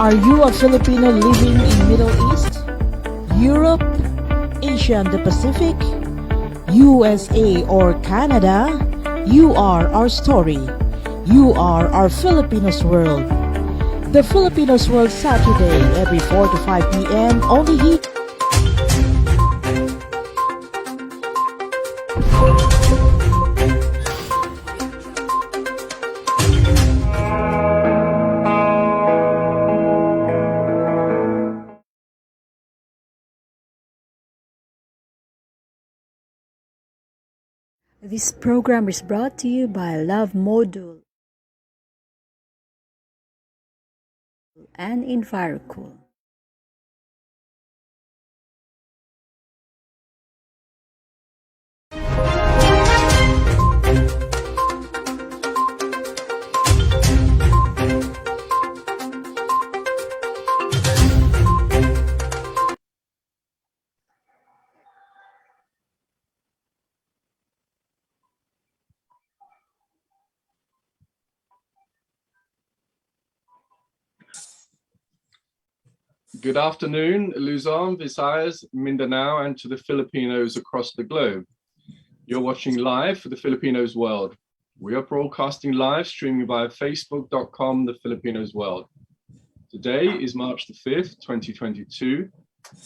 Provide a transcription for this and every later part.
Are you a Filipino living in Middle East, Europe, Asia and the Pacific, USA or Canada? You are our story. You are our Filipinos World. The Filipinos World Saturday every 4 to 5 p.m. only here. This program is brought to you by Love Module and Envirocool. Good afternoon, Luzon, Visayas, Mindanao, and to the Filipinos across the globe. You're watching live for the Filipinos World. We are broadcasting live, streaming via facebook.com, the Filipinos World. Today is March the 5th, 2022,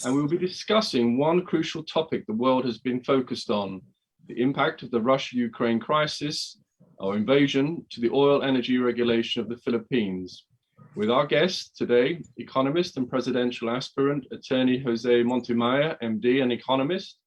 and we'll be discussing one crucial topic the world has been focused on, the impact of the Russia-Ukraine crisis, our invasion to the oil energy regulation of the Philippines. With our guest today, economist and presidential aspirant, Attorney Jose Montemayor, MD and economist.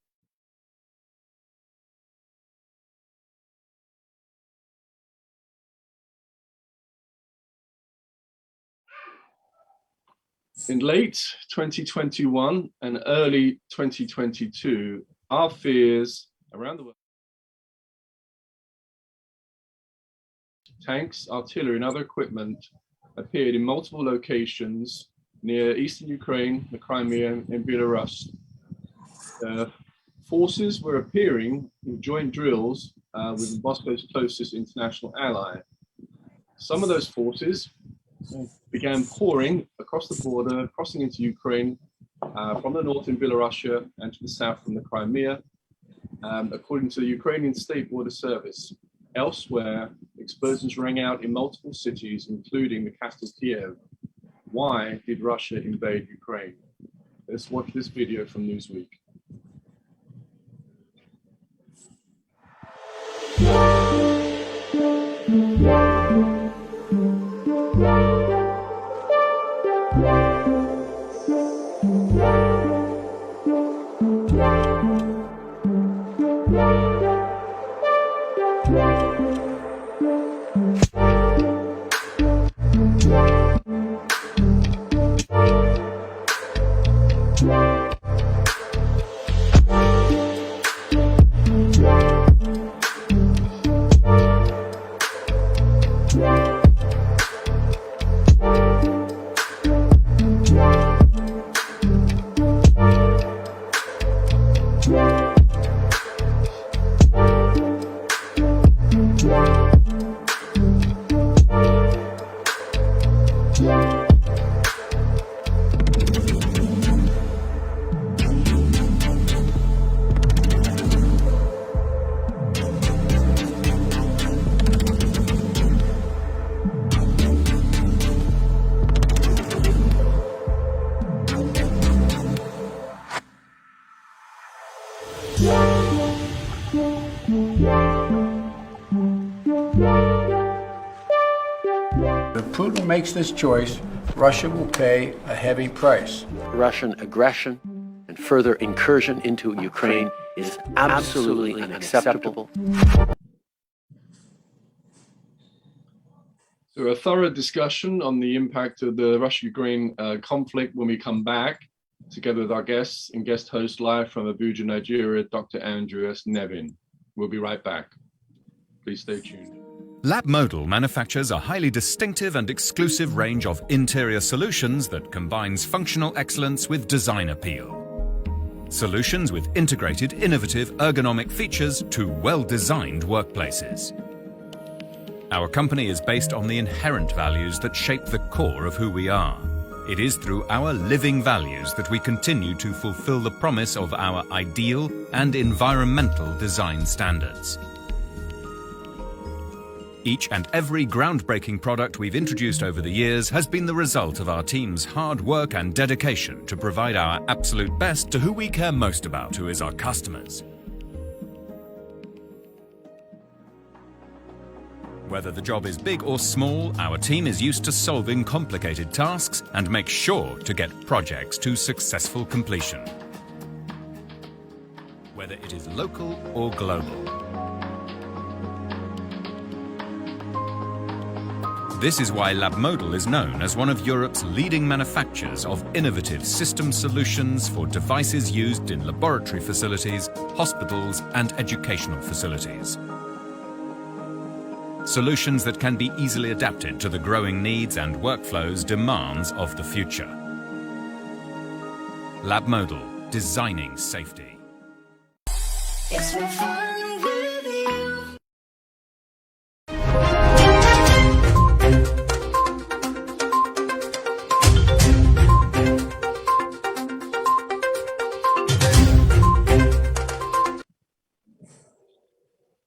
In late 2021 and early 2022, our fears around the world, tanks, artillery and other equipment appeared in multiple locations near eastern Ukraine, the Crimea and Belarus. Forces were appearing in joint drills with Moscow's closest international ally. Some of those forces began pouring across the border, crossing into Ukraine from the north in Belarus and to the south from the Crimea, according to the Ukrainian State Border Service. Elsewhere, explosions rang out in multiple cities, including the capital Kiev. Why did Russia invade Ukraine? Let's watch this video from Newsweek. If Putin makes this choice, Russia will pay a heavy price. Russian aggression and further incursion into Ukraine is absolutely unacceptable. So a thorough discussion on the impact of the Russia-Ukraine conflict when we come back, together with our guests and guest host live from Abuja, Nigeria, Dr. Andrew S. Nevin. We'll be right back. Please stay tuned. Lab Modal manufactures a highly distinctive and exclusive range of interior solutions that combines functional excellence with design appeal. Solutions with integrated, innovative, ergonomic features to well-designed workplaces. Our company is based on the inherent values that shape the core of who we are: It is through our living values that we continue to fulfill the promise of our ideal and environmental design standards. Each and every groundbreaking product we've introduced over the years has been the result of our team's hard work and dedication to provide our absolute best to who we care most about, who is our customers. Whether the job is big or small, our team is used to solving complicated tasks and makes sure to get projects to successful completion. Whether it is local or global. This is why Labmodal is known as one of Europe's leading manufacturers of innovative system solutions for devices used in laboratory facilities, hospitals, and educational facilities. Solutions that can be easily adapted to the growing needs and workflows demands of the future. Labmodal, designing safety. It's more fun with you.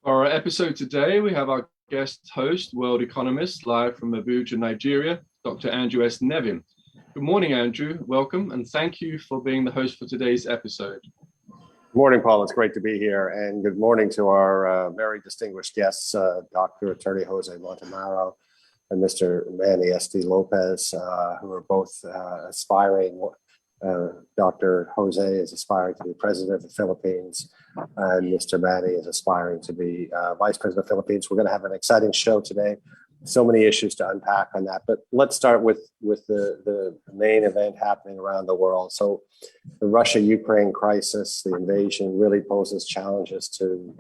For our episode today, we have our guest host, world economist, live from Abuja, Nigeria, Dr. Andrew S. Nevin. Good morning, Andrew. Welcome, and thank you for being the host for today's episode. Good morning, Paul. It's great to be here. And good morning to our very distinguished guests, Dr. Atty. Jose Montemayor and Mr. Manny SD Lopez, who are both aspiring. Dr. Jose is aspiring to be president of the Philippines, and Mr. Manny is aspiring to be vice president of the Philippines. We're going to have an exciting show today. So many issues to unpack on that, but let's start with the main event happening around the world. So the Russia-Ukraine crisis, the invasion, really poses challenges to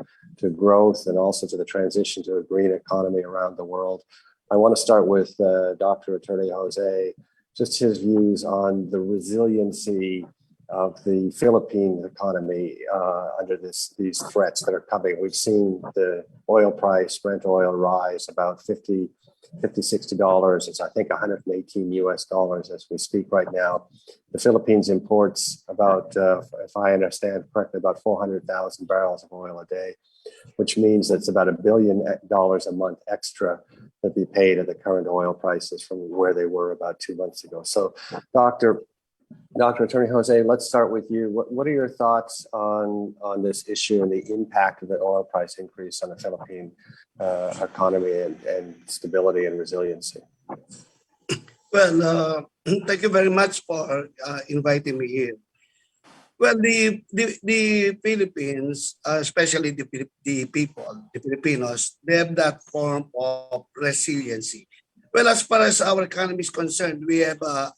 growth and also to the transition to a green economy around the world. I want to start with Dr. Atty. Jose, just his views on the resiliency of the Philippine economy under these threats that are coming. We've seen the oil price, Brent oil, rise about $50, $60. It's, I think, $118 as we speak right now. The Philippines imports about, if I understand correctly, about 400,000 barrels of oil a day, which means that it's about $1 billion a month extra that be paid at the current oil prices from where they were about 2 months ago. So, Dr. Atty. Jose, let's start with you. What are your thoughts on this issue and the impact of the oil price increase on the Philippine economy and stability and resiliency? Well, thank you very much for inviting me here. Well, the Philippines, especially the people, the Filipinos, they have that form of resiliency. Well, as far as our economy is concerned, we have a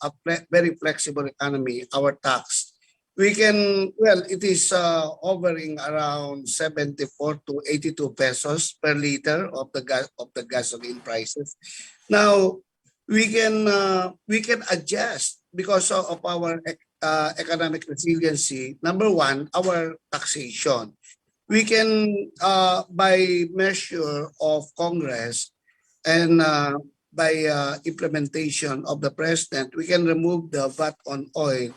very flexible economy. Our tax, we can, well, it is hovering around 74 to 82 pesos per liter of the gasoline prices. Now, we can adjust because of our economic resiliency. Number one, our taxation. We can, by measure of Congress and by implementation of the president, we can remove the VAT on oil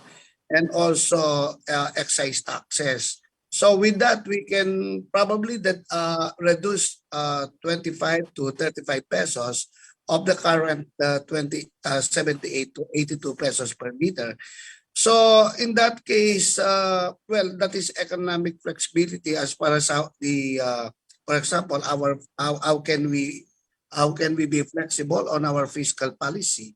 and also excise taxes. So with that, we can probably reduce 25 to 35 pesos of the current 78 to 82 pesos per liter. So in that case, well, that is economic flexibility as far as for example, how can we be flexible on our fiscal policy?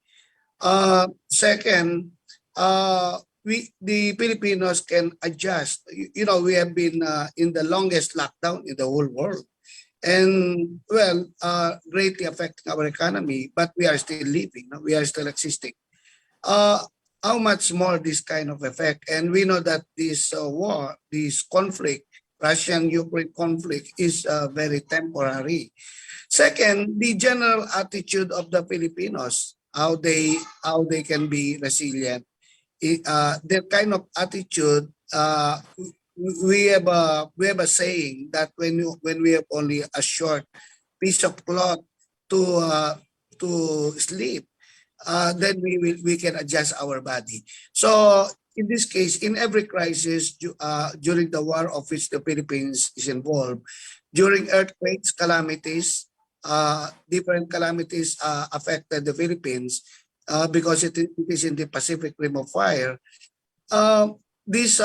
Second, the Filipinos can adjust. You know, we have been in the longest lockdown in the whole world, and well, greatly affecting our economy. But we are still living. We are still existing. How much more this kind of effect? And we know that this war, this conflict, Russian-Ukraine conflict, is very temporary. Second, the general attitude of the Filipinos, how they can be resilient. Their kind of attitude, we have a saying that when we have only a short piece of cloth to sleep, then we can adjust our body. So in this case, in every crisis during the war of which the Philippines is involved, during earthquakes, calamities, different calamities affected the Philippines because it is in the Pacific Rim of Fire. This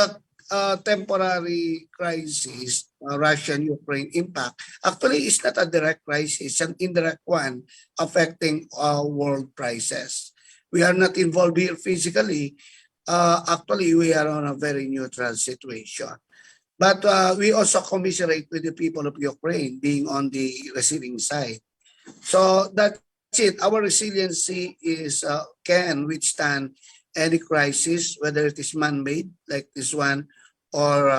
temporary crisis, Russian-Ukraine impact, actually is not a direct crisis, an indirect one affecting world prices. We are not involved here physically. Actually, we are on a very neutral situation. But we also commiserate with the people of Ukraine being on the receiving side. So that's it. Our resiliency is can withstand any crisis, whether it is man-made like this one or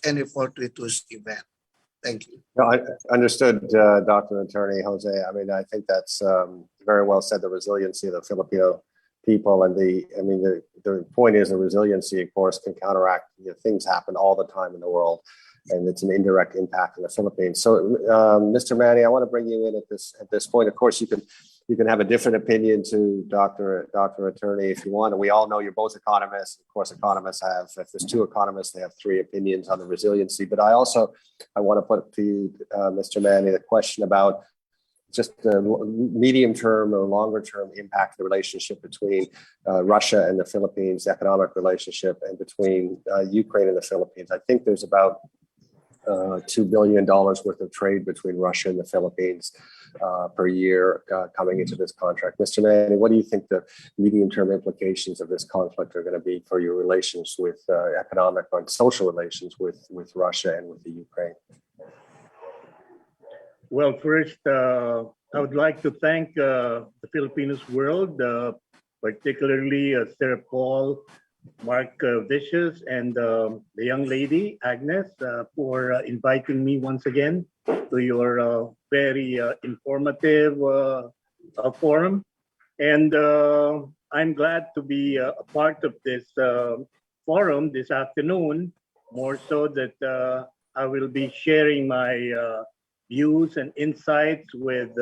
any fortuitous event. Thank you. No, I understood, Dr. Attorney Jose. I mean, I think that's very well said, the resiliency of the Filipino people. And the point is the resiliency, of course, can counteract, things happen all the time in the world, and it's an indirect impact in the Philippines. So, Mr. Manny, I want to bring you in at this point. Of course, you can have a different opinion to Dr. Attorney if you want. And we all know you're both economists. Of course, economists have, if there's two economists, they have three opinions on the resiliency. But I want to put to you, Mr. Manny, the question about just the medium-term or longer-term impact of the relationship between Russia and the Philippines, economic relationship, and between Ukraine and the Philippines. I think there's about $2 billion worth of trade between Russia and the Philippines per year coming into this contract. Mr. Manny, what do you think the medium-term implications of this conflict are going to be for your relations with economic and social relations with Russia and with the Ukraine? Well, first, I would like to thank the Filipinos World, particularly Sir Paul, Markevicius, and the young lady, Agnes, for inviting me once again to your very informative forum. And I'm glad to be a part of this forum this afternoon, more so that I will be sharing my views and insights with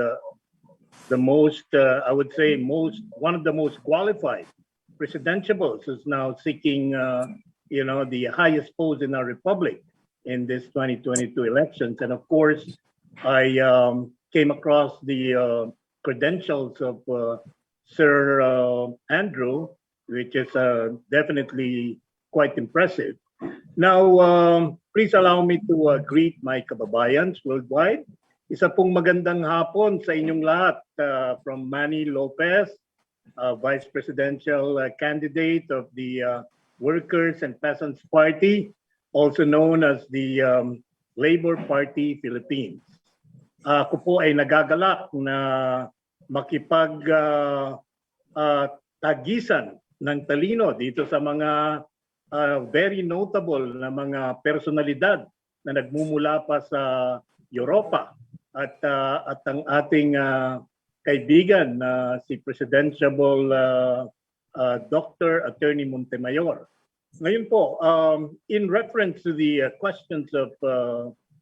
the most, I would say, one of the most qualified presidentiables who's now seeking, the highest post in our republic in this 2022 elections. And of course, I came across the credentials of Sir Andrew, which is definitely quite impressive. Now, please allow me to greet my kababayans worldwide. Isa pong magandang hapon sa inyong lahat from Manny Lopez, Vice Presidential candidate of the Workers and Peasants Party, also known as the Labor Party Philippines. Ako po ay nagagalak na makipag-tagisan ng talino dito sa mga very notable na mga personalidad na nagmumula pa sa Europa at ang ating kaibigan na si Presidentiable Dr. Atty. Montemayor. Ngayon po, in reference to the questions of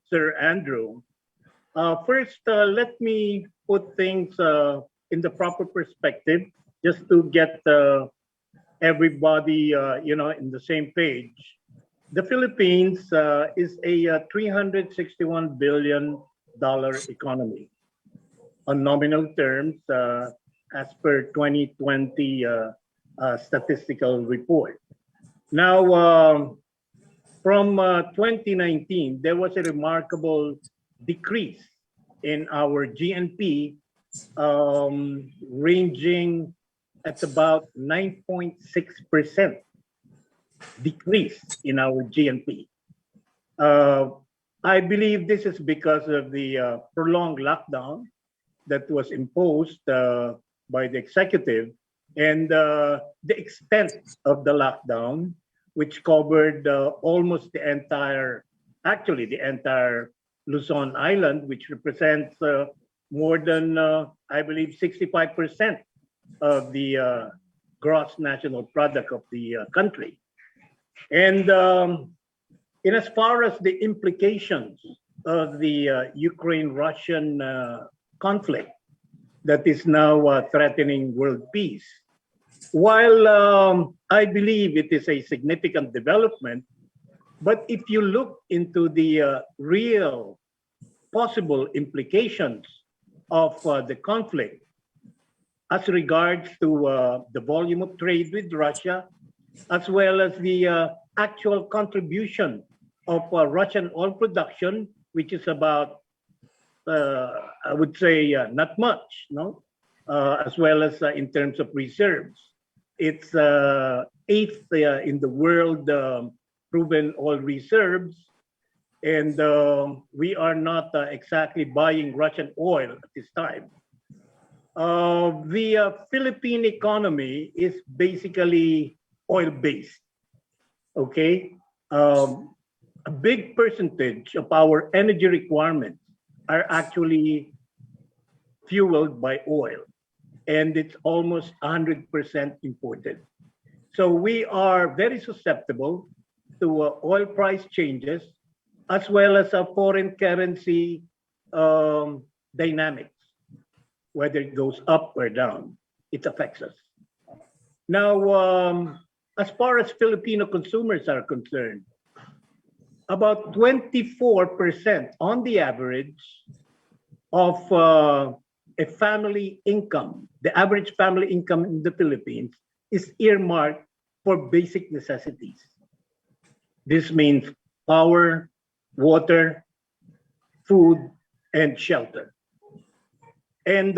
Sir Andrew, first let me put things in the proper perspective just to get everybody in the same page. The Philippines is a $361 billion economy on nominal terms as per 2020 statistical report. Now, from 2019, there was a remarkable decrease in our GNP, ranging at about 9.6% decrease in our GNP. I believe this is because of the prolonged lockdown that was imposed by the executive, and the extent of the lockdown, which covered almost the entire Luzon Island, which represents more than, I believe, 65% of the gross national product of the country. And in as far as the implications of the Ukraine-Russian conflict, that is now threatening world peace. While I believe it is a significant development, but if you look into the real possible implications of the conflict as regards to the volume of trade with Russia, as well as the actual contribution of Russian oil production, which is about, I would say, not much, no? As well as in terms of reserves. It's eighth in the world proven oil reserves, and we are not exactly buying Russian oil at this time. The Philippine economy is basically oil-based, okay? A big percentage of our energy requirements are actually fueled by oil, and it's almost 100% imported. So we are very susceptible to oil price changes, as well as foreign currency dynamics, whether it goes up or down, it affects us. Now, as far as Filipino consumers are concerned, about 24% on the average of a family income, the average family income in the Philippines is earmarked for basic necessities. This means power, water, food, and shelter. And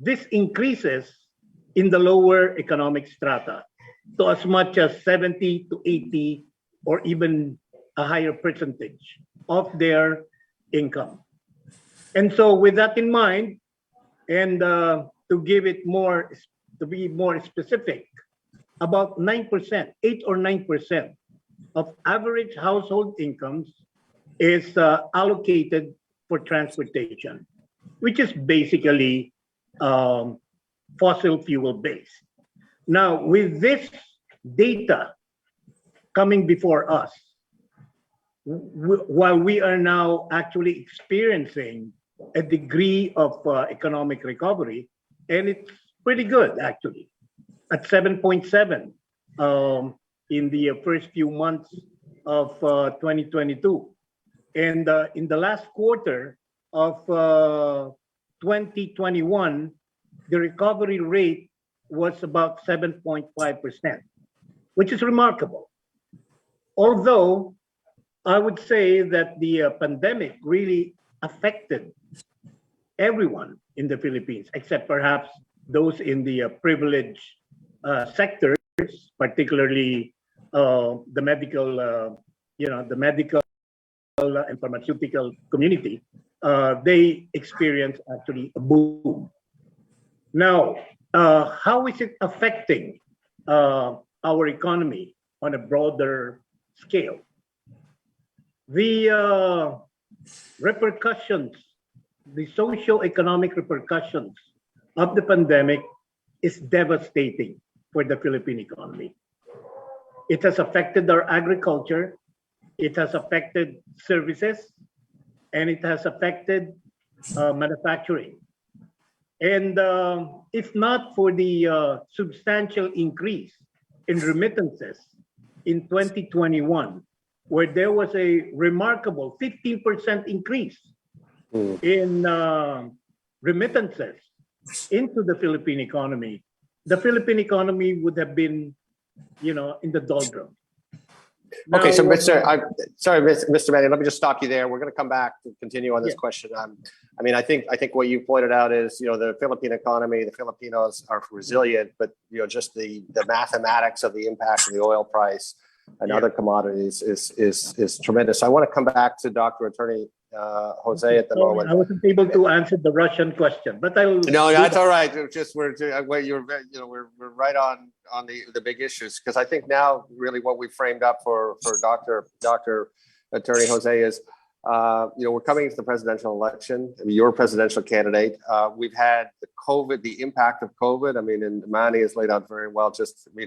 this increases in the lower economic strata to as much as 70 to 80 or even a higher percentage of their income. And so with that in mind, and to give it more, to be more specific, about 9%, 8 or 9% of average household incomes is allocated for transportation, which is basically fossil fuel based. Now, with this data coming before us, while we are now actually experiencing a degree of economic recovery, and it's pretty good actually, at 7.7 in the first few months of 2022. And in the last quarter of 2021, the recovery rate was about 7.5%, which is remarkable. Although I would say that the pandemic really affected everyone in the Philippines, except perhaps those in the privileged sectors, particularly the medical, the medical and pharmaceutical community. They experienced actually a boom. Now, how is it affecting our economy on a broader scale? The repercussions, the socio-economic repercussions of the pandemic is devastating for the Philippine economy. It has affected our agriculture, it has affected services, and it has affected manufacturing. And if not for the substantial increase in remittances in 2021, where there was a remarkable 15% increase in remittances into the Philippine economy, the Philippine economy would have been, in the doldrums. Okay, so Mr. Manny, let me just stop you there. We're going to come back to continue on this question. I think what you pointed out is, the Philippine economy, the Filipinos are resilient, but just the mathematics of the impact of the oil price and other commodities is tremendous. So I want to come back to Dr. Attorney Jose at the moment. I wasn't able to answer the Russian question, but I'll. No, that's all right. Just we're right on the big issues, because I think now really what we framed up for Dr. Attorney Jose is, we're coming to the presidential election. You're a presidential candidate. We've had the impact of COVID. And Manny has laid out very well,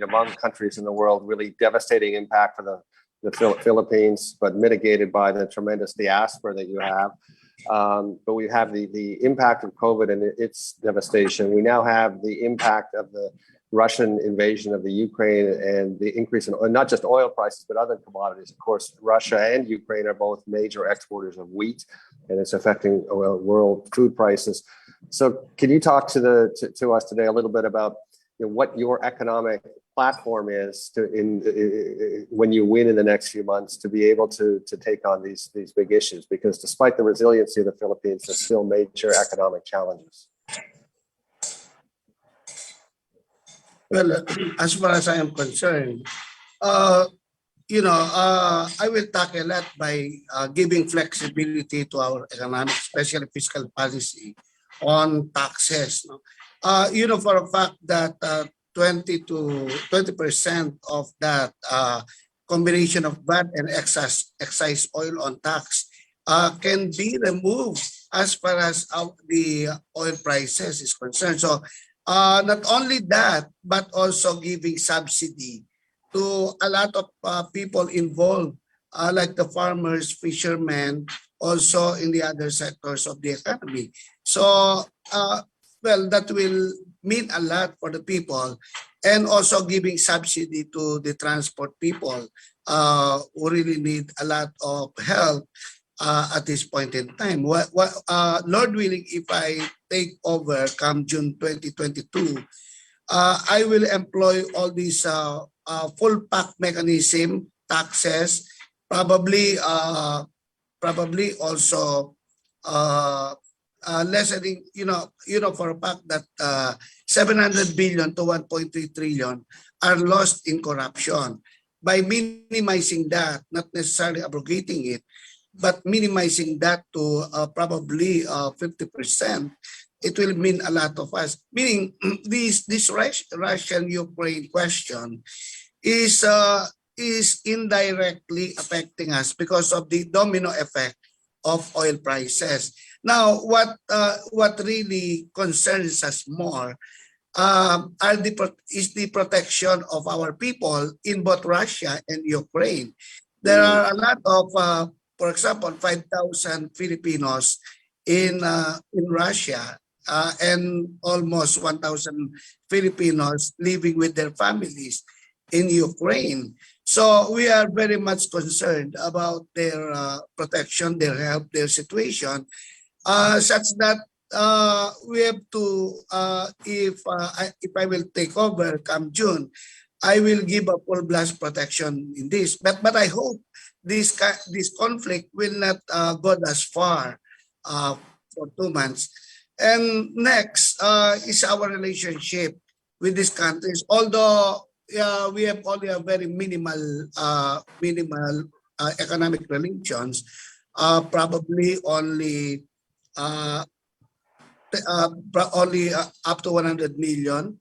among countries in the world, really devastating impact for the Philippines, but mitigated by the tremendous diaspora that you have. But we have the impact of COVID and its devastation. We now have the impact of the Russian invasion of the Ukraine and the increase in not just oil prices, but other commodities. Of course, Russia and Ukraine are both major exporters of wheat, and it's affecting world food prices. So can you talk to us today a little bit about what your economic platform is when you win in the next few months to be able to take on these big issues? Because despite the resiliency of the Philippines, there's still major economic challenges. Well, as far as I am concerned, I will tackle that by giving flexibility to our economic, especially fiscal policy on taxes. For a fact that 20% of that combination of VAT and excise oil on tax can be removed as far as the oil prices is concerned. So not only that, but also giving subsidy to a lot of people involved, like the farmers, fishermen, also in the other sectors of the economy. So, that will mean a lot for the people, and also giving subsidy to the transport people who really need a lot of help at this point in time. Lord willing, if I take over come June 2022, I will employ all these full pack mechanism taxes, probably also lessening, for a fact that 700 billion to 1.3 trillion are lost in corruption. By minimizing that, not necessarily abrogating it, but minimizing that to probably 50%, it will mean a lot of us. Meaning, this Russian-Ukraine question is indirectly affecting us because of the domino effect of oil prices. Now, what really concerns us more is the protection of our people in both Russia and Ukraine. There are a lot of, for example, 5,000 Filipinos in Russia and almost 1,000 Filipinos living with their families in Ukraine. So we are very much concerned about their protection, their health, their situation, such that we have to, if I will take over come June, I will give a full blast protection in this. But I hope this conflict will not go as far for 2 months. And next is our relationship with these countries. Although we have only a very minimal economic relations, probably only up to $100 million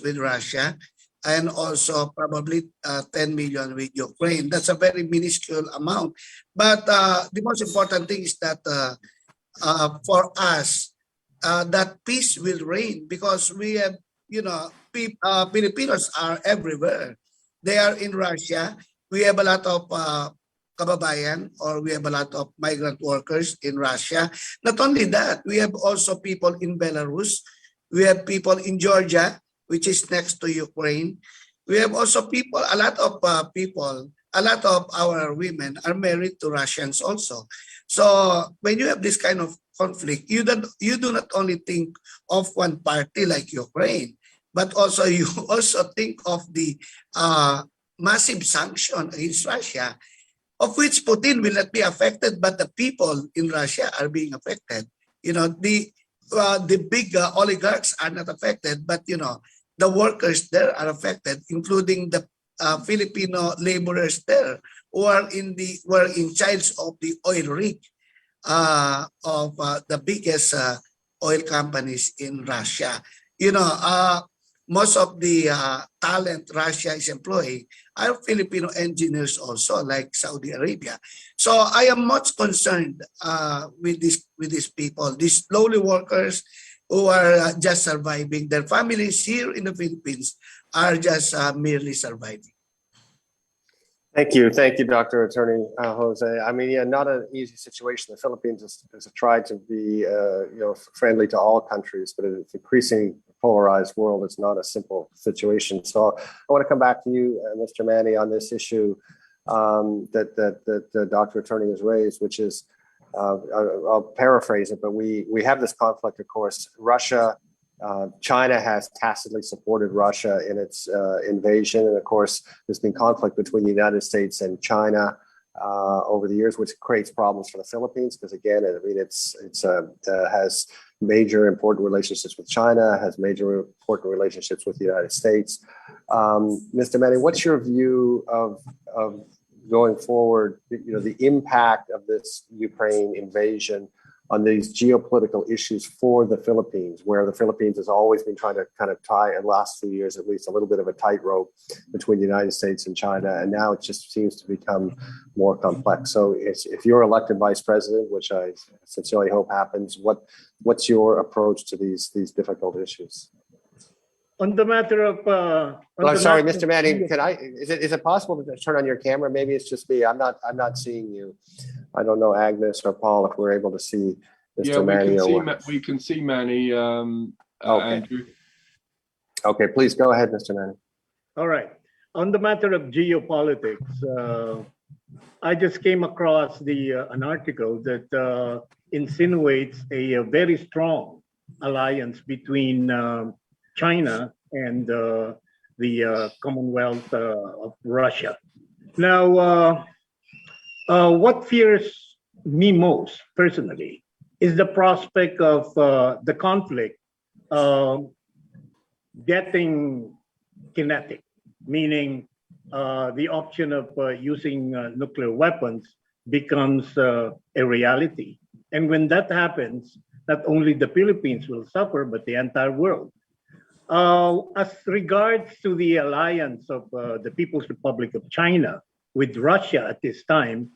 with Russia, and also probably 10 million with Ukraine. That's a very minuscule amount. But the most important thing is that for us, that peace will reign, because we have, Filipinos are everywhere. They are in Russia. We have a lot of kababayan, or we have a lot of migrant workers in Russia. Not only that, we have also people in Belarus. We have people in Georgia, which is next to Ukraine. We have also a lot of our women are married to Russians also. So when you have this kind of conflict, you do not only think of one party like Ukraine, but also you also think of the massive sanction against Russia, of which Putin will not be affected, but the people in Russia are being affected. The big oligarchs are not affected, but the workers there are affected, including the Filipino laborers there who are were in charge of the oil rig of the biggest oil companies in Russia. Most of the talent Russia is employing are Filipino engineers also, like Saudi Arabia. So I am much concerned with these people, these lowly workers who are just surviving. Their families here in the Philippines are just merely surviving. Thank you, Dr. Attorney Jose. I mean, yeah, not an easy situation. The Philippines has tried to be, friendly to all countries, but it's increasingly polarized world. It's not a simple situation. So I want to come back to you, Mr. Manny, on this issue that the Dr. Attorney has raised, which is, I'll paraphrase it, but we have this conflict, of course. China has tacitly supported Russia in its invasion. And of course, there's been conflict between the United States and China over the years, which creates problems for the Philippines. Because again, I mean, it's has major important relationships with China, has major important relationships with the United States. Mr. Manny, what's your view of going forward, the impact of this Ukraine invasion on these geopolitical issues for the Philippines, where the Philippines has always been trying to kind of tie, in the last few years at least, a little bit of a tightrope between the United States and China, and now it just seems to become more complex. So if you're elected vice president, which I sincerely hope happens, what's your approach to these difficult issues? On the matter of, sorry, Mr. Manny, is it possible to turn on your camera? Maybe it's just me. I'm not seeing you. I don't know, Agnes or Paul, if we're able to see Mr. Manny. We can see Manny. Okay. Andrew. Okay, please go ahead, Mr. Manny. all right. On the matter of geopolitics, I just came across an article that insinuates a very strong alliance between China and the Commonwealth of Russia. Now, what fears me most personally is the prospect of the conflict getting kinetic, meaning the option of using nuclear weapons becomes a reality. And when that happens, not only the Philippines will suffer, but the entire world. As regards to the alliance of the People's Republic of China with Russia at this time,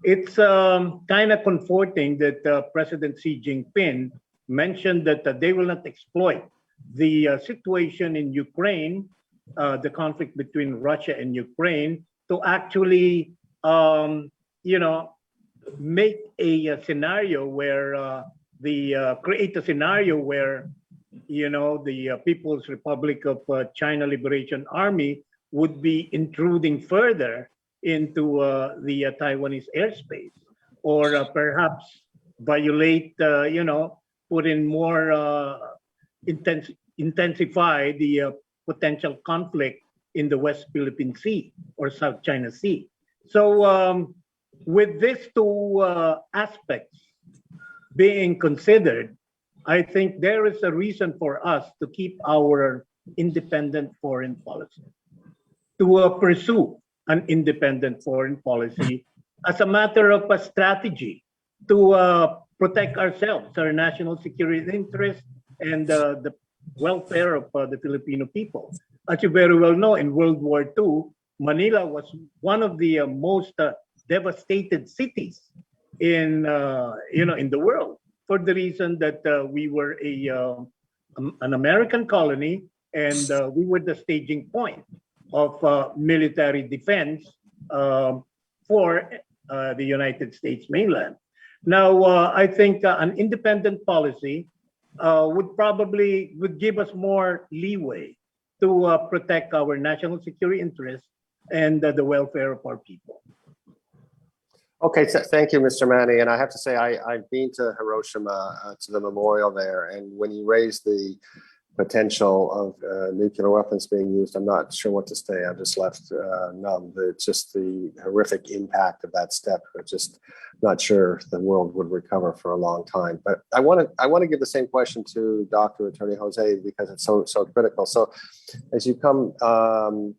it's kind of comforting that President Xi Jinping mentioned that they will not exploit the situation in Ukraine, the conflict between Russia and Ukraine, to actually, make a scenario where create a scenario where the People's Republic of China Liberation Army would be intruding further into the Taiwanese airspace, or perhaps violate, put in more intensify the potential conflict in the West Philippine Sea or South China Sea. So with these two aspects being considered, I think there is a reason for us to keep our independent foreign policy, to pursue an independent foreign policy as a matter of a strategy to protect ourselves, our national security interests, and the welfare of the Filipino people. As you very well know, in World War II, Manila was one of the most devastated cities in the world, for the reason that we were an American colony, and we were the staging point of military defense for the United States mainland. Now, I think an independent policy would give us more leeway to protect our national security interests and the welfare of our people. Okay, so thank you, Mr. Manny. And I have to say, I've been to Hiroshima, to the memorial there. And when you raise the potential of nuclear weapons being used, I'm not sure what to say. I'm just left numb. It's just the horrific impact of that step. I'm just not sure the world would recover for a long time. But I want to give the same question to Dr. Attorney Jose, because it's so critical. So as you come to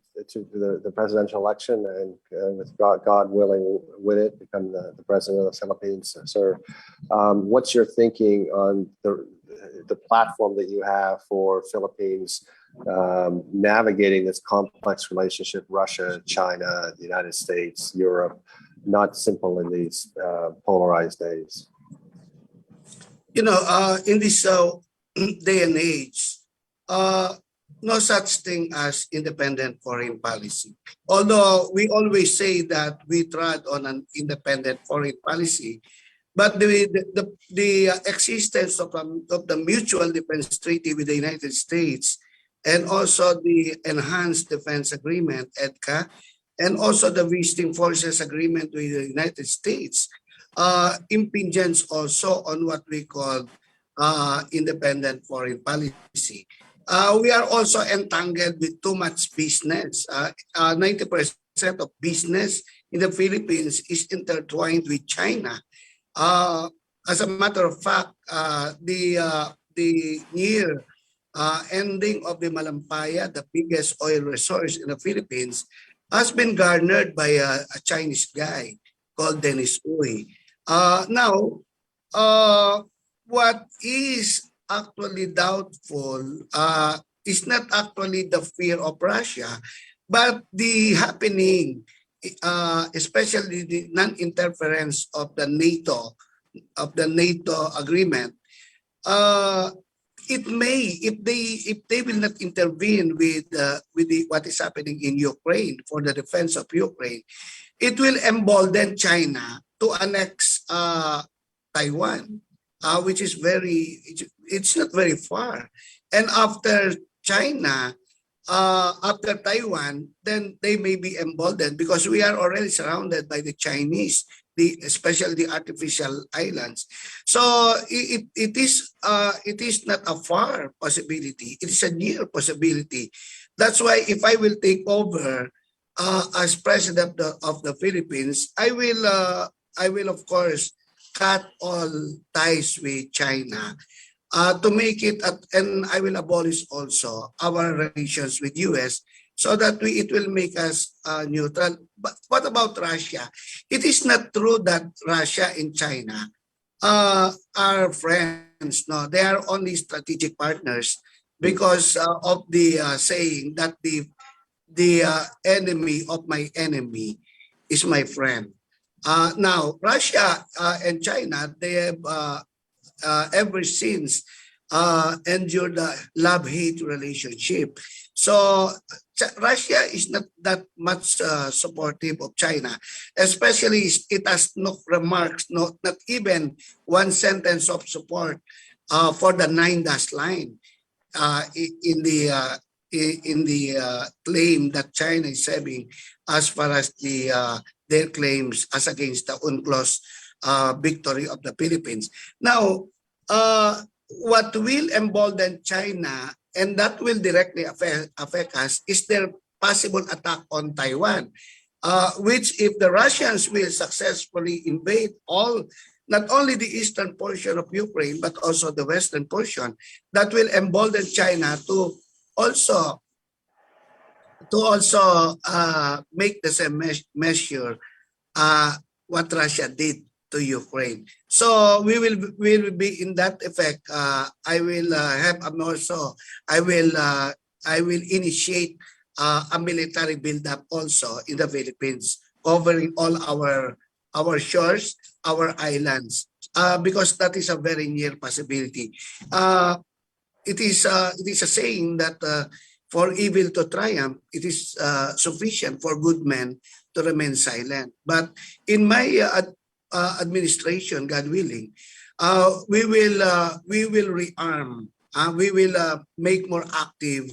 the presidential election, and with God willing, win it, become the president of the Philippines, sir, what's your thinking on the platform that you have for Philippines navigating this complex relationship, Russia, China, the United States, Europe, not simple in these polarized days? In this day and age, no such thing as independent foreign policy. Although we always say that we trod on an independent foreign policy, but the existence of the Mutual Defense Treaty with the United States, and also the Enhanced Defense Agreement, EDCA, and also the Visiting Forces Agreement with the United States, impinges also on what we call independent foreign policy. We are also entangled with too much business. 90% of business in the Philippines is intertwined with China. As a matter of fact, the near ending of the Malampaya, the biggest oil resource in the Philippines, has been garnered by a Chinese guy called Dennis Uy. Now, what is actually doubtful is not actually the fear of Russia, but the happening, especially the non-interference of the NATO agreement. It may, if they will not intervene with what is happening in Ukraine for the defense of Ukraine, it will embolden China to annex Taiwan, which is it's not very far. And after China, after Taiwan, then they may be emboldened because we are already surrounded by the Chinese, especially the artificial islands. So it is not a far possibility. It is a near possibility. That's why if I will take over as president of the Philippines, I will of course cut all ties with China to make it, and I will abolish also our relations with US so that it will make us neutral. But what about Russia? It is not true that Russia and China are friends. No, they are only strategic partners because of the saying that the enemy of my enemy is my friend. Now, Russia and China, they have ever since endured a love-hate relationship. So Russia is not that much supportive of China, especially it has no remarks, not even one sentence of support for the 9-dash line in the claim that China is having as far as their claims as against the UNCLOS victory of the Philippines. Now, what will embolden China, and that will directly affect us, is their possible attack on Taiwan, which if the Russians will successfully invade not only the eastern portion of Ukraine, but also the western portion, that will embolden China to also make the same measure what Russia did to Ukraine. So we will be in that effect. I will initiate a military buildup also in the Philippines, covering all our shores, our islands, because that is a very near possibility. It is a saying that for evil to triumph, it is sufficient for good men to remain silent. But in my administration, God willing, we will rearm. We will make more active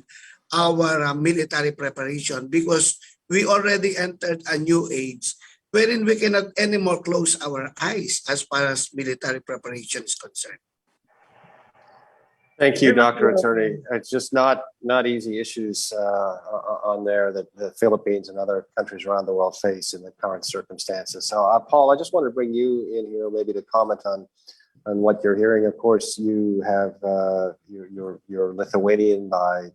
our military preparation because we already entered a new age wherein we cannot anymore close our eyes as far as military preparation is concerned. Thank you, Dr. Attorney. It's just not easy issues on there that the Philippines and other countries around the world face in the current circumstances. So, Paul, I just wanted to bring you in here maybe to comment on what you're hearing. Of course, you have you're Lithuanian by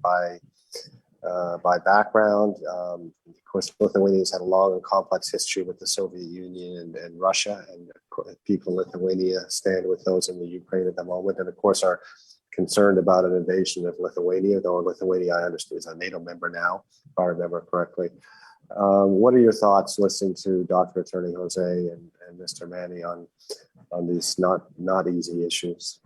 background. Of course, Lithuanians had a long and complex history with the Soviet Union and Russia, and people in Lithuania stand with those in the Ukraine at the moment, and of course are concerned about an invasion of Lithuania, though Lithuania, I understand, is a NATO member now, if I remember correctly. What are your thoughts listening to Dr. Attorney Jose and Mr. Manny on these not easy issues?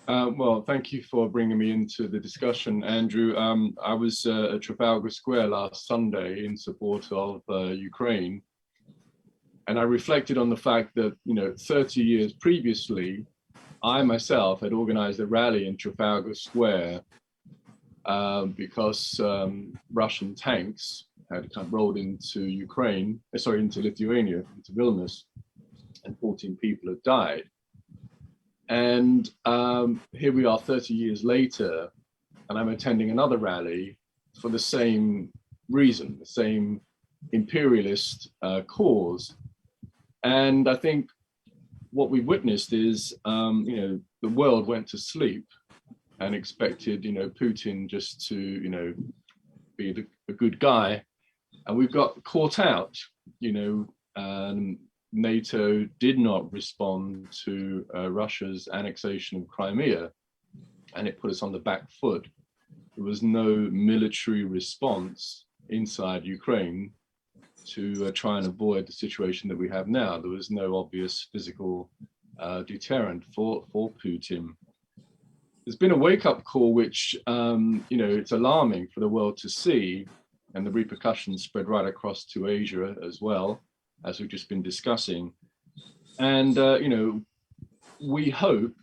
Well, thank you for bringing me into the discussion, Andrew. I was at Trafalgar Square last Sunday in support of Ukraine, and I reflected on the fact that 30 years previously, I myself had organized a rally in Trafalgar Square because Russian tanks had rolled into into Lithuania, into Vilnius, and 14 people had died. And here we are 30 years later, and I'm attending another rally for the same reason, the same imperialist cause. And I think what we witnessed is, the world went to sleep and expected, Putin just to, be a good guy. And we've got caught out, NATO did not respond to Russia's annexation of Crimea, and it put us on the back foot. There was no military response inside Ukraine to try and avoid the situation that we have now. There was no obvious physical deterrent for Putin. There's been a wake-up call, which, it's alarming for the world to see, and the repercussions spread right across to Asia as well, as we've just been discussing. And, we hope,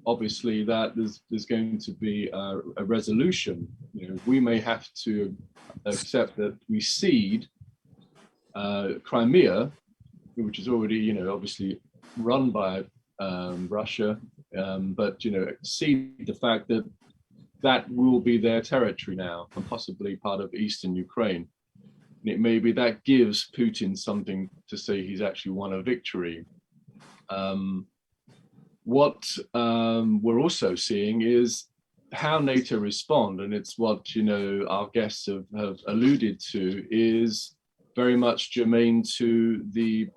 obviously, that there's going to be a resolution. We may have to accept that we cede Crimea, which is already, obviously run by Russia, but, cede the fact that that will be their territory now, and possibly part of Eastern Ukraine. And it may be that gives Putin something to say he's actually won a victory. What we're also seeing is how NATO respond, and it's what our guests have alluded to, is very much germane to the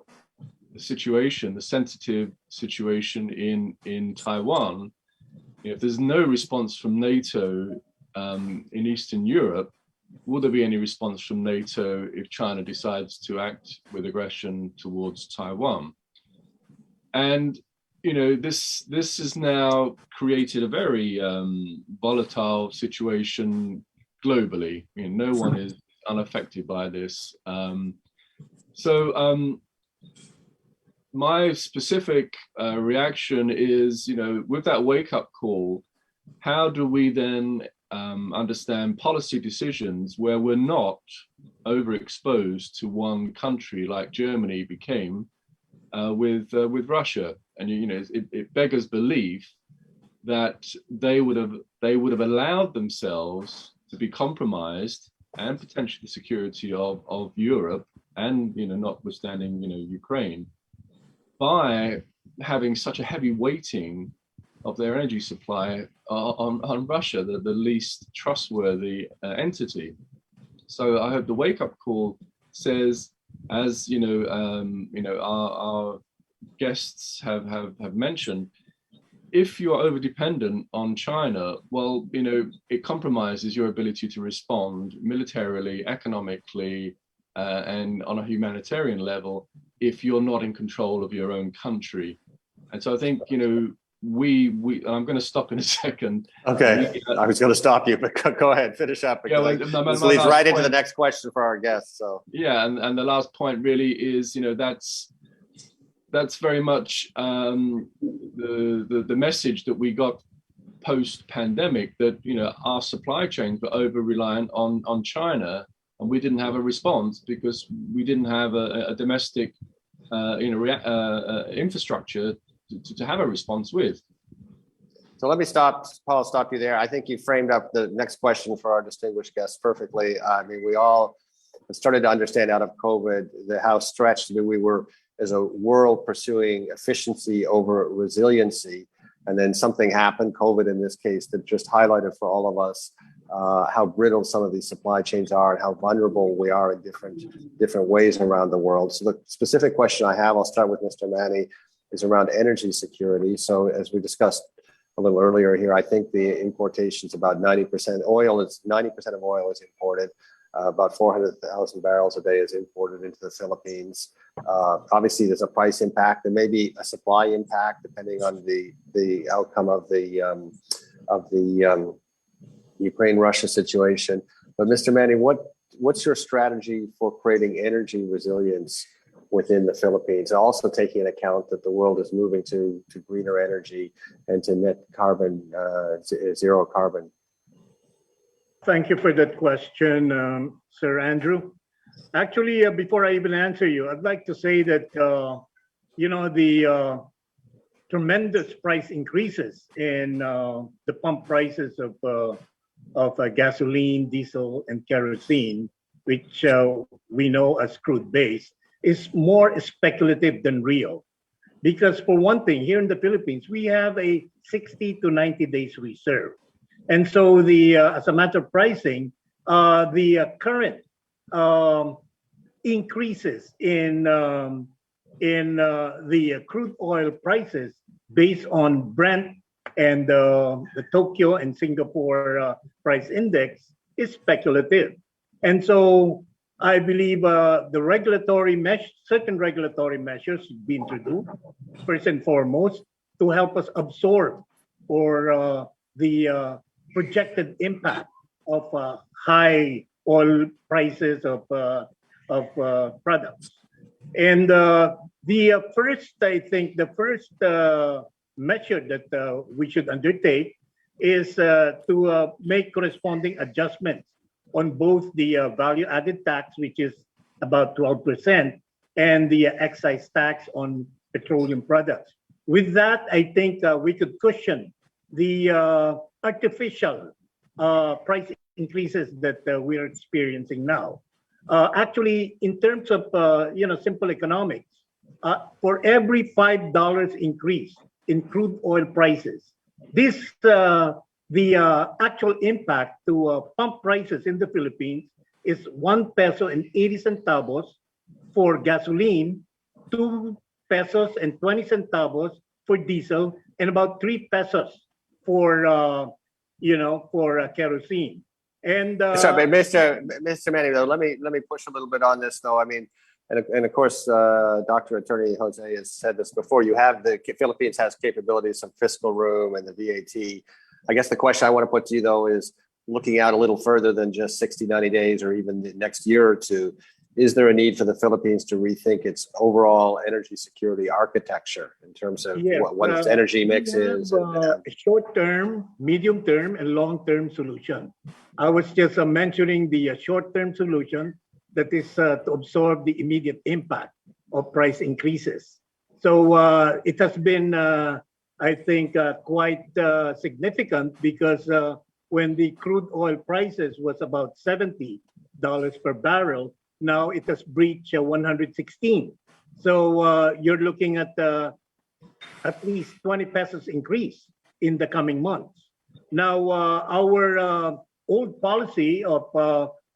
situation, the sensitive situation in Taiwan. If there's no response from NATO in Eastern Europe, will there be any response from NATO if China decides to act with aggression towards Taiwan? And this has now created a very volatile situation globally. No one is unaffected by this. My specific reaction is, with that wake-up call, how do we then understand policy decisions where we're not overexposed to one country like Germany became with Russia? And it beggars belief that they would have allowed themselves to be compromised, and potentially the security of Europe, and notwithstanding Ukraine, by having such a heavy weighting of their energy supply on Russia, the least trustworthy entity. So I hope the wake-up call says, as our guests have mentioned, if you are over-dependent on China, well, it compromises your ability to respond militarily, economically, and on a humanitarian level, if you're not in control of your own country. And so I think, I'm going to stop in a second. Okay, I was going to stop you, but go ahead, finish up. This leads right into the next question for our guests. So yeah, and the last point really is, that's very much the message that we got post-pandemic, that our supply chains were over-reliant on China, and we didn't have a response because we didn't have a domestic infrastructure to have a response with. So let me Paul, stop you there. I think you framed up the next question for our distinguished guests perfectly. I mean, we all started to understand out of COVID how stretched we were as a world pursuing efficiency over resiliency. And then something happened, COVID in this case, that just highlighted for all of us how brittle some of these supply chains are and how vulnerable we are in different ways around the world. So the specific question I have, I'll start with Mr. Manny, is around energy security. So as we discussed a little earlier here, I think the importations about 90% of oil is imported. About 400,000 barrels a day is imported into the Philippines. Obviously, there's a price impact. There may be a supply impact depending on the outcome of the Ukraine-Russia situation. But Mr. Manny, what's your strategy for creating energy resilience within the Philippines, also taking into account that the world is moving to greener energy and to net carbon, zero carbon? Thank you for that question, Sir Andrew. Actually, before I even answer you, I'd like to say that, the tremendous price increases in the pump prices of gasoline, diesel, and kerosene, which we know as crude-based, is more speculative than real. Because for one thing, here in the Philippines, we have a 60 to 90 days reserve. And so as a matter of pricing, the current increases in the crude oil prices based on Brent and the Tokyo and Singapore price index is speculative. And so I believe certain regulatory measures should be introduced, first and foremost, to help us absorb the projected impact of high oil prices of products. And the first measure that we should undertake is to make corresponding adjustments on both the value-added tax, which is about 12%, and the excise tax on petroleum products. With that, I think we could cushion the artificial price increases that we are experiencing now. Actually, in terms of simple economics, for every $5 increase in crude oil prices, the actual impact to pump prices in the Philippines is 1 peso and 80 centavos for gasoline, 2 pesos and 20 centavos for diesel, and about 3 pesos for kerosene. And sorry, but Mr. Manny, though, let me push a little bit on this, though. I mean, and of course, Dr. Attorney Jose has said this before. The Philippines has capabilities, some fiscal room, and the VAT. I guess the question I want to put to you, though, is looking out a little further than just 60, 90 days or even the next year or two. Is there a need for the Philippines to rethink its overall energy security architecture in terms of what its energy mix is? Short-term, medium-term, and long-term solution. I was just mentioning the short-term solution that is to absorb the immediate impact of price increases. So it has been, I think, quite significant because when the crude oil prices was about $70 per barrel, now it has breached 116. So you're looking at least 20 pesos increase in the coming months. Now, our old policy of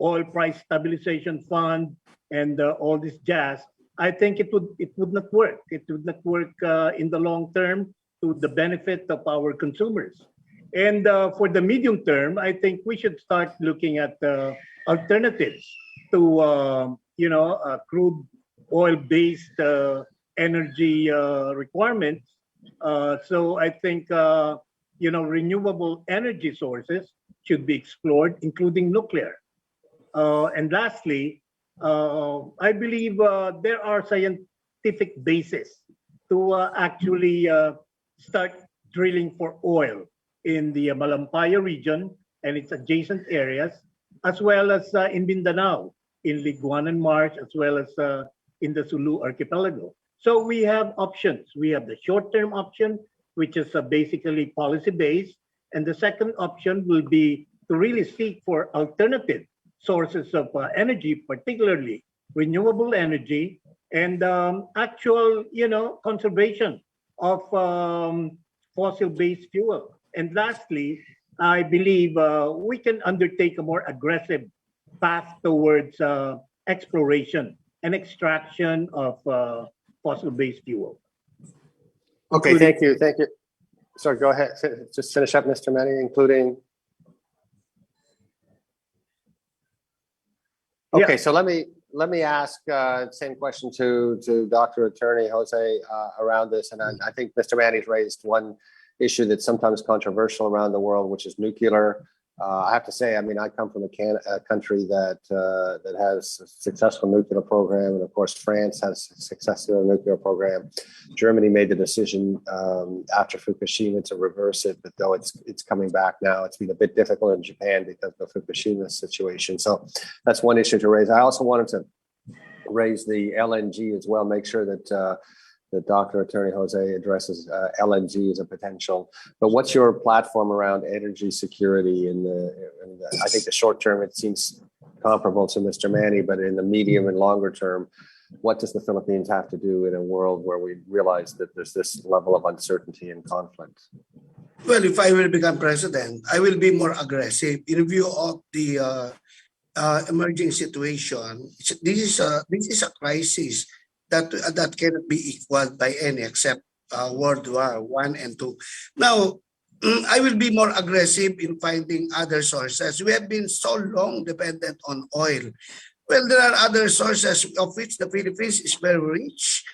oil price stabilization fund and all this jazz, I think it would not work. It would not work in the long term to the benefit of our consumers. And for the medium term, I think we should start looking at alternatives to crude oil-based energy requirements. So I think renewable energy sources should be explored, including nuclear. And lastly, I believe there are scientific bases to actually start drilling for oil in the Malampaya region and its adjacent areas, as well as in Mindanao, in Liguanan Marsh, as well as in the Sulu Archipelago. So we have options. We have the short-term option, which is basically policy-based. And the second option will be to really seek for alternative sources of energy, particularly renewable energy and actual, conservation of fossil-based fuel. And lastly, I believe we can undertake a more aggressive path towards exploration and extraction of fossil-based fuel. Okay, thank you. Sorry, go ahead. Just finish up, Mr. Manny, including. Okay, so let me ask same question to Dr. Attorney Jose around this, and I think Mr. Manny's raised one issue that's sometimes controversial around the world, which is nuclear. I have to say, I mean, I come from a country that has a successful nuclear program, and of course, France has a successful nuclear program. Germany made the decision after Fukushima to reverse it, but though it's coming back now, it's been a bit difficult in Japan because of the Fukushima situation. So that's one issue to raise. I also wanted to raise the LNG as well. Make sure that Dr. Attorney Jose addresses LNG as a potential. But what's your platform around energy security? I think the short term, it seems comparable to Mr. Manny, but in the medium and longer term, what does the Philippines have to do in a world where we realize that there's this level of uncertainty and conflict? Well, if I will become president, I will be more aggressive in view of the emerging situation. This is a crisis that cannot be equaled by any except World War I and II. Now, I will be more aggressive in finding other sources. We have been so long dependent on oil. Well, there are other sources of which the Philippines is very rich.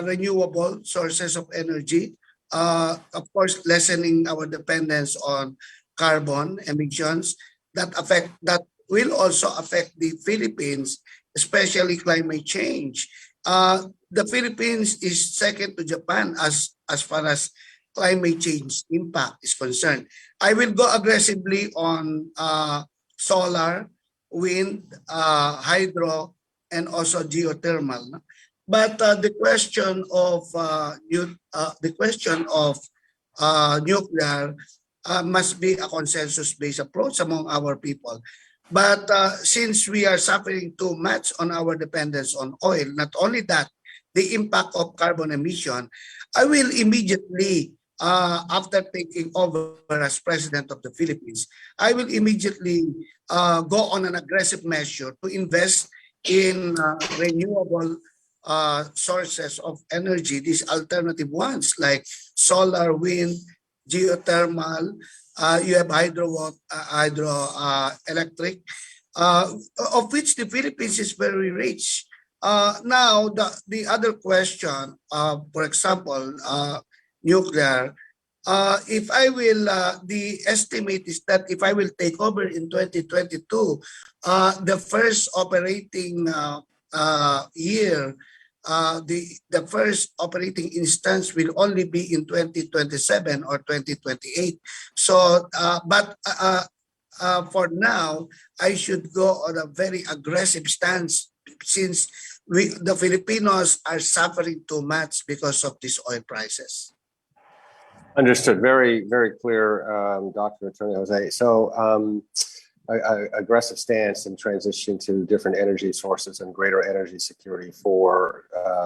Renewable sources of energy. Of course, lessening our dependence on carbon emissions that will also affect the Philippines, especially climate change. The Philippines is second to Japan as far as climate change impact is concerned. I will go aggressively on solar, wind, hydro, and also geothermal. But the question of nuclear must be a consensus-based approach among our people. But since we are suffering too much on our dependence on oil, not only that, the impact of carbon emission, I will immediately, after taking over as president of the Philippines, I will immediately go on an aggressive measure to invest in renewable sources of energy, these alternative ones like solar, wind, geothermal, you have hydroelectric, of which the Philippines is very rich. Now, the other question, for example, nuclear, if I will, the estimate is that if I will take over in 2022, the first operating year, the first operating instance will only be in 2027 or 2028. So, but for now, I should go on a very aggressive stance since the Filipinos are suffering too much because of these oil prices. Understood. Very, very clear, Dr. Attorney Jose. So aggressive stance in transition to different energy sources and greater energy security for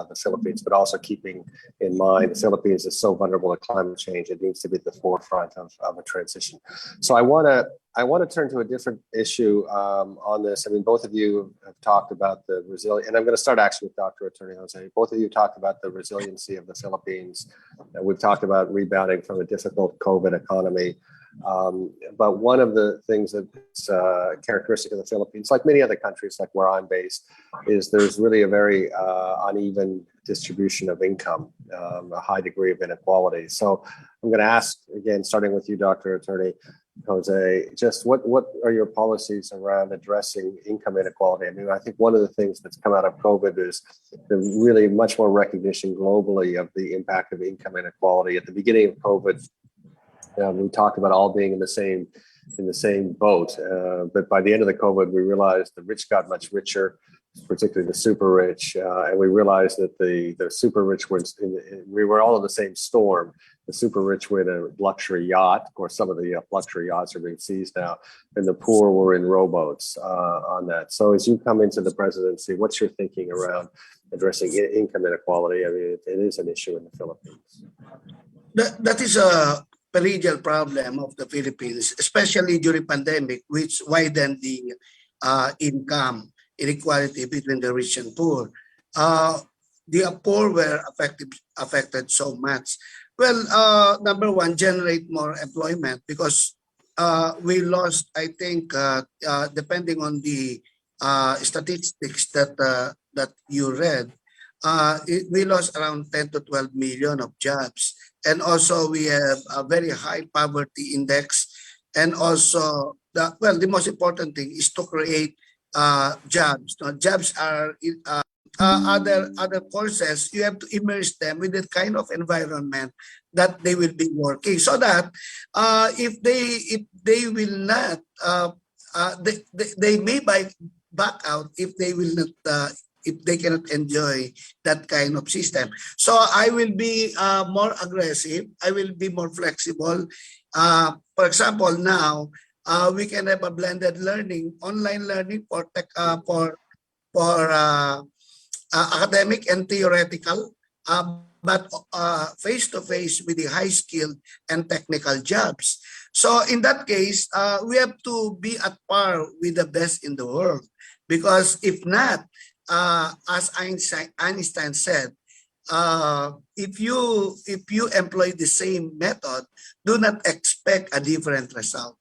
the Philippines, but also keeping in mind the Philippines is so vulnerable to climate change. It needs to be at the forefront of a transition. So I want to turn to a different issue on this. I mean, both of you have talked about the resilience, and I'm going to start actually with Dr. Attorney Jose. Both of you talked about the resiliency of the Philippines. We've talked about rebounding from a difficult COVID economy. But one of the things that's characteristic of the Philippines, like many other countries, like where I'm based, is there's really a very uneven distribution of income, a high degree of inequality. So I'm going to ask, again, starting with you, Dr. Attorney Jose, just what are your policies around addressing income inequality? I mean, I think one of the things that's come out of COVID is the really much more recognition globally of the impact of income inequality. At the beginning of COVID, we talked about all being in the same boat, but by the end of the COVID, we realized the rich got much richer, particularly the super rich, and we realized that the super rich we were all in the same storm. The super rich were in a luxury yacht. Of course, some of the luxury yachts are being seized now, and the poor were in rowboats on that. So as you come into the presidency, what's your thinking around addressing income inequality? I mean, it is an issue in the Philippines. That is a perennial problem of the Philippines, especially during pandemic, which widened the income inequality between the rich and poor. The poor were affected so much. Well, number one, generate more employment because we lost, I think, depending on the statistics that you read, we lost around 10 to 12 million of jobs. And also we have a very high poverty index. And also, the most important thing is to create jobs. Now, jobs are other courses. You have to immerse them with the kind of environment that they will be working, so that if they will not, they may back out if they will not. If they cannot enjoy that kind of system. So I will be more aggressive. I will be more flexible. For example, now we can have a blended learning, online learning for academic and theoretical, but face-to-face with the high-skilled and technical jobs. So in that case, we have to be at par with the best in the world. Because if not, as Einstein said, if you employ the same method, do not expect a different result.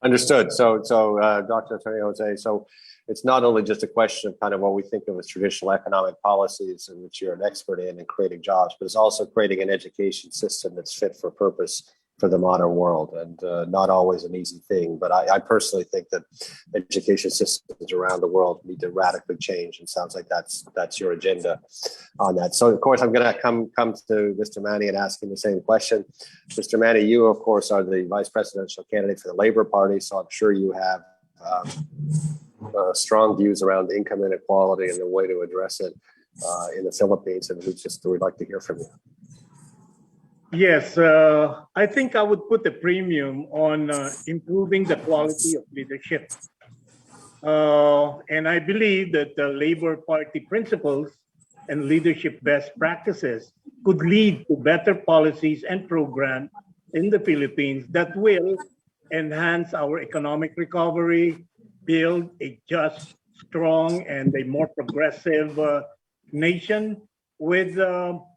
Understood. So Dr. Attorney Jose, so it's not only just a question of kind of what we think of as traditional economic policies, in which you're an expert in and creating jobs, but it's also creating an education system that's fit for purpose for the modern world, and not always an easy thing. But I personally think that education systems around the world need to radically change, and sounds like that's your agenda on that. So of course I'm going to come to Mr. Manny and ask him the same question. Mr. Manny, you of course are the vice presidential candidate for the Labour Party, so I'm sure you have strong views around income inequality and the way to address it in the Philippines, and we'd like to hear from you. Yes, I think I would put a premium on improving the quality of leadership. And I believe that the Labour Party principles and leadership best practices could lead to better policies and programs in the Philippines that will enhance our economic recovery, build a just, strong, and a more progressive nation with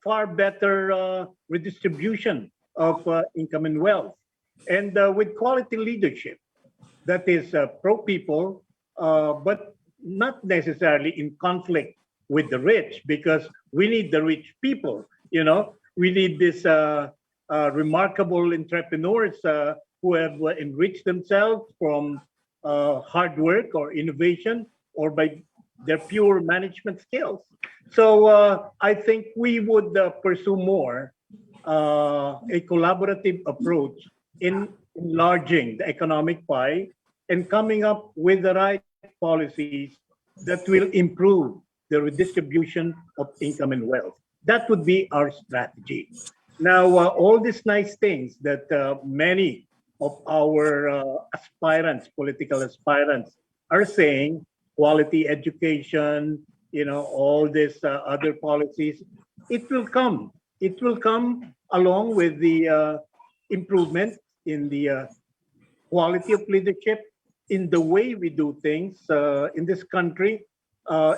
far better redistribution of income and wealth, and with quality leadership that is pro-people, but not necessarily in conflict with the rich, because we need the rich people. You know, we need these remarkable entrepreneurs who have enriched themselves from hard work or innovation, or by their pure management skills. So I think we would pursue more a collaborative approach in enlarging the economic pie and coming up with the right policies that will improve the redistribution of income and wealth. That would be our strategy. Now, all these nice things that many of our aspirants, political aspirants, are saying, quality education, you know, all these other policies, it will come. It will come along with the improvement in the quality of leadership, in the way we do things in this country,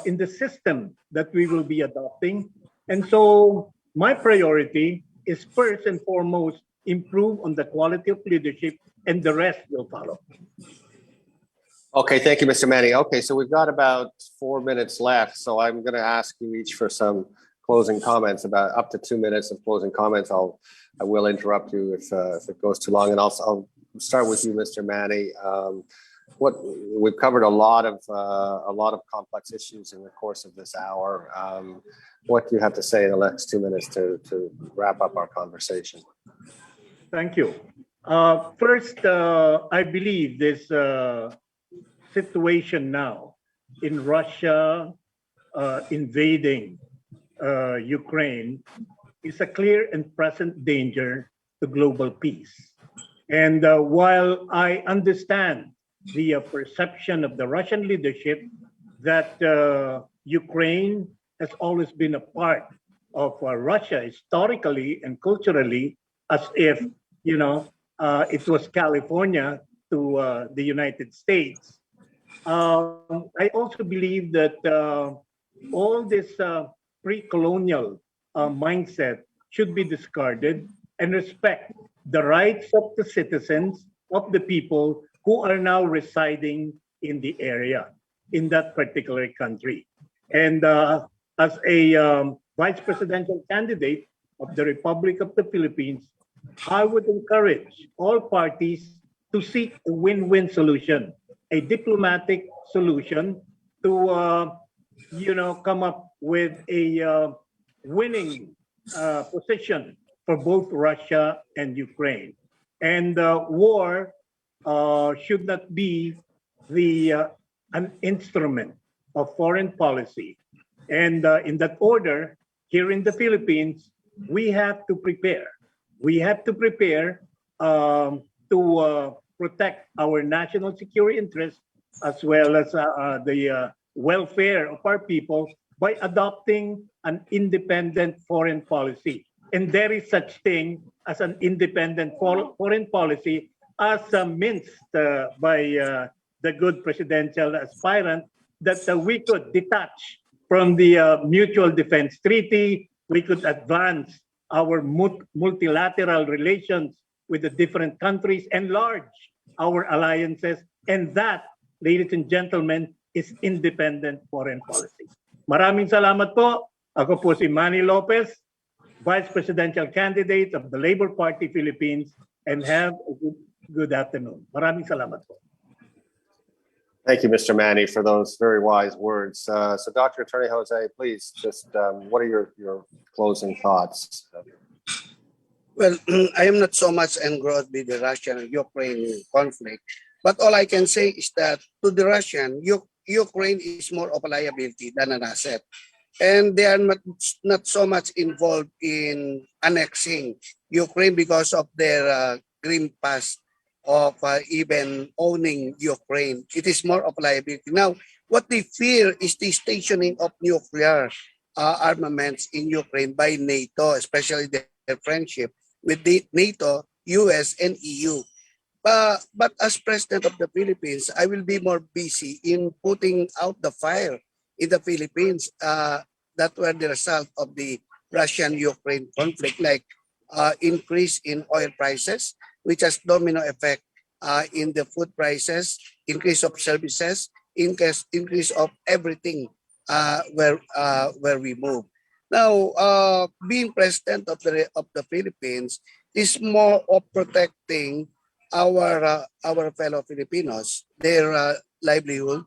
in the system that we will be adopting. And so my priority is first and foremost, improve on the quality of leadership, and the rest will follow. Okay, thank you, Mr. Manny. Okay, so we've got about 4 minutes left. So I'm going to ask you each for some closing comments, about up to 2 minutes of closing comments. I will interrupt you if it goes too long, and I'll start with you, Mr. Manny. We've covered a lot of complex issues in the course of this hour. What do you have to say in the next 2 minutes to wrap up our conversation? Thank you. First, I believe this situation now in Russia invading Ukraine is a clear and present danger to global peace. And while I understand the perception of the Russian leadership that Ukraine has always been a part of Russia historically and culturally, as if, you know, it was California to the United States. I also believe that all this pre-colonial mindset should be discarded and respect the rights of the citizens, of the people who are now residing in the area. in that particular country. And as a vice presidential candidate of the Republic of the Philippines, I would encourage all parties to seek a win-win solution, a diplomatic solution to, come up with a winning position for both Russia and Ukraine. And war should not be an instrument of foreign policy. And in that order, here in the Philippines, we have to prepare. We have to prepare to protect our national security interests as well as the welfare of our people by adopting an independent foreign policy. And there is such thing as an independent foreign policy as minced by the good presidential aspirant that we could detach from the Mutual Defense Treaty. We could advance our multilateral relations with the different countries, enlarge our alliances, and that, ladies and gentlemen, is independent foreign policy. Maraming salamat po. Ako po si Manny Lopez, Vice Presidential Candidate of the Labor Party Philippines, and have a good afternoon. Maraming salamat po. Thank you, Mr. Manny, for those very wise words. So, Dr. Attorney Jose, please, just what are your closing thoughts? Well, I am not so much engrossed with the Russian-Ukraine conflict, but all I can say is that to the Russian, Ukraine is more of a liability than an asset. And they are not so much involved in annexing Ukraine because of their grim past of even owning Ukraine. It is more of a liability. Now, what they fear is the stationing of nuclear armaments in Ukraine by NATO, especially their friendship with the NATO, US, and EU. But as President of the Philippines, I will be more busy in putting out the fire in the Philippines that were the result of the Russian-Ukraine conflict, like increase in oil prices, which has domino effect in the food prices, increase of services, increase of everything where we move. Now, being president of the Philippines is more of protecting our fellow Filipinos, their livelihood,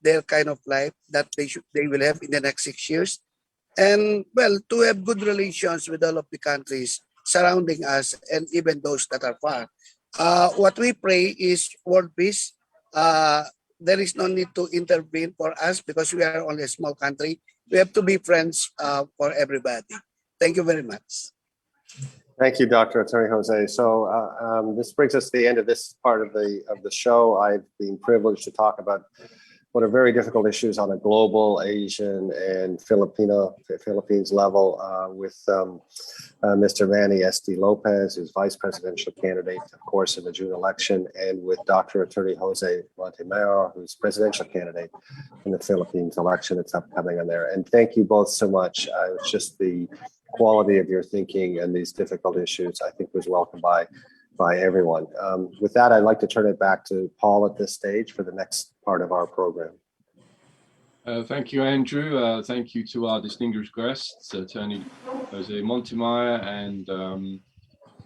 their kind of life that they will have in the next 6 years, and well, to have good relations with all of the countries surrounding us and even those that are far. What we pray is world peace. There is no need to intervene for us because we are only a small country. We have to be friends for everybody. Thank you very much. Thank you, Dr. Attorney Jose. So this brings us to the end of this part of the show. I've been privileged to talk about what are very difficult issues on a global, Asian, and Philippines level with Mr. Manny SD Lopez, who's vice presidential candidate, of course, in the June election, and with Dr. Attorney Jose Montemayor, who's presidential candidate in the Philippines election that's upcoming on there. And thank you both so much. It's just the quality of your thinking and these difficult issues, I think, was welcomed by everyone. With that, I'd like to turn it back to Paul at this stage for the next part of our program. Thank you, Andrew. Thank you to our distinguished guests, Attorney Jose Montemayor and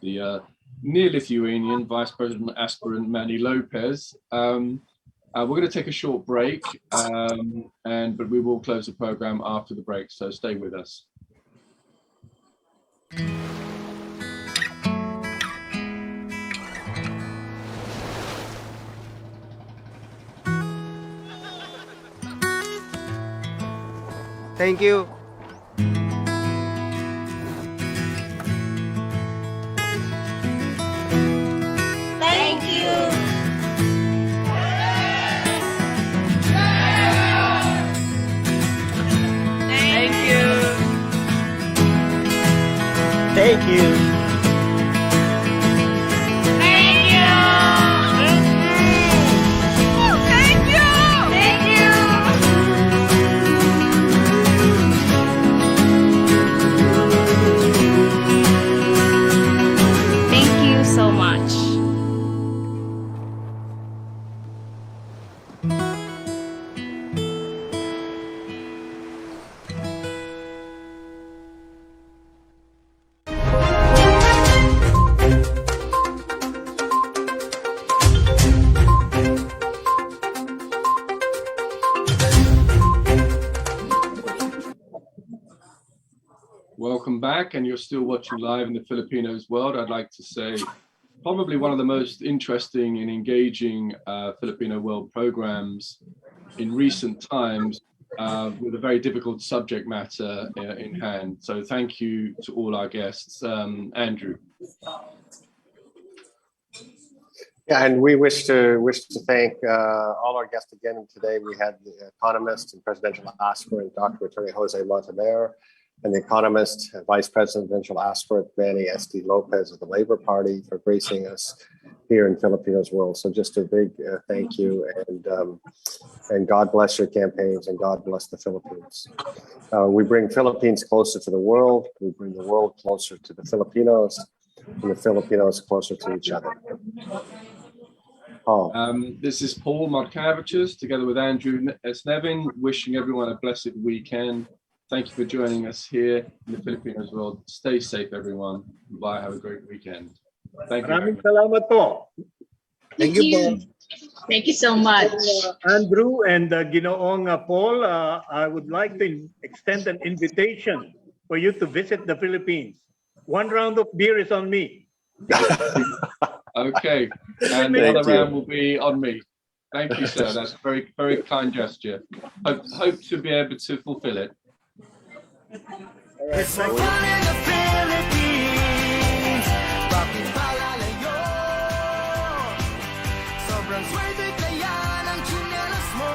the near-Lithuanian Vice President Aspirant Manny Lopez. We're going to take a short break, but we will close the program after the break, so stay with us. Thank you. Thank you. Thank you. Thank you. Thank you. Thank you. Thank you. Thank you so much. back and you're still watching live in the Filipinos World, I'd like to say probably one of the most interesting and engaging Filipino World programs in recent times, with a very difficult subject matter in hand. So thank you to all our guests. Andrew. Yeah, and we wish to thank all our guests again. Today we had the economist and presidential aspirant, Dr. Atty. Jose Montemayor, and the economist, vice presidential aspirant, Manny SD Lopez of the Labor Party, for gracing us here in Filipinos World. So just a big thank you, and God bless your campaigns, and God bless the Philippines. We bring Philippines closer to the world. We bring the world closer to the Filipinos, and the Filipinos closer to each other. Paul. This is Paul Markevicius, together with Andrew S. Nevin, wishing everyone a blessed weekend. Thank you for joining us here in the Filipinos World. Stay safe, everyone. Bye. Have a great weekend. Thank you. Maraming salamat po. Thank you, Paul. Thank you so much. Andrew and Ginoong Paul, I would like to extend an invitation for you to visit the Philippines. One round of beer is on me. Okay, and the other round will be on me. Thank you, sir. That's a very, very kind gesture. Hope to be able to fulfill it. It's like fun in the Philippines. Bakit palalayo? Sobrang swerte kaya ng tsinelas mo.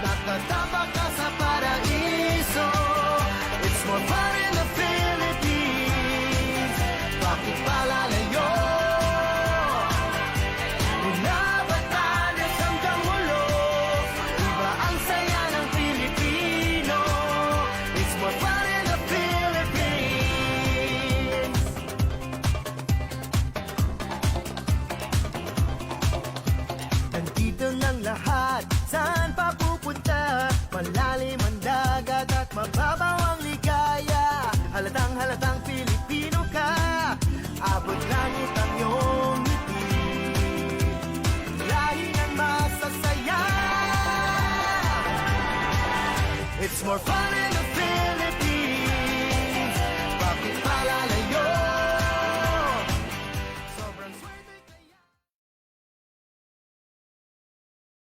Nakatapa ka sa paraiso. It's more fun in the Philippines. Bakit palalayo? Saan pa pupunta? Malalim ang dagat at mababaw ang ligaya. Halatang Pilipino ka. Abot langit ang iyong ngiti. Lahi ng masasaya. It's more fun in the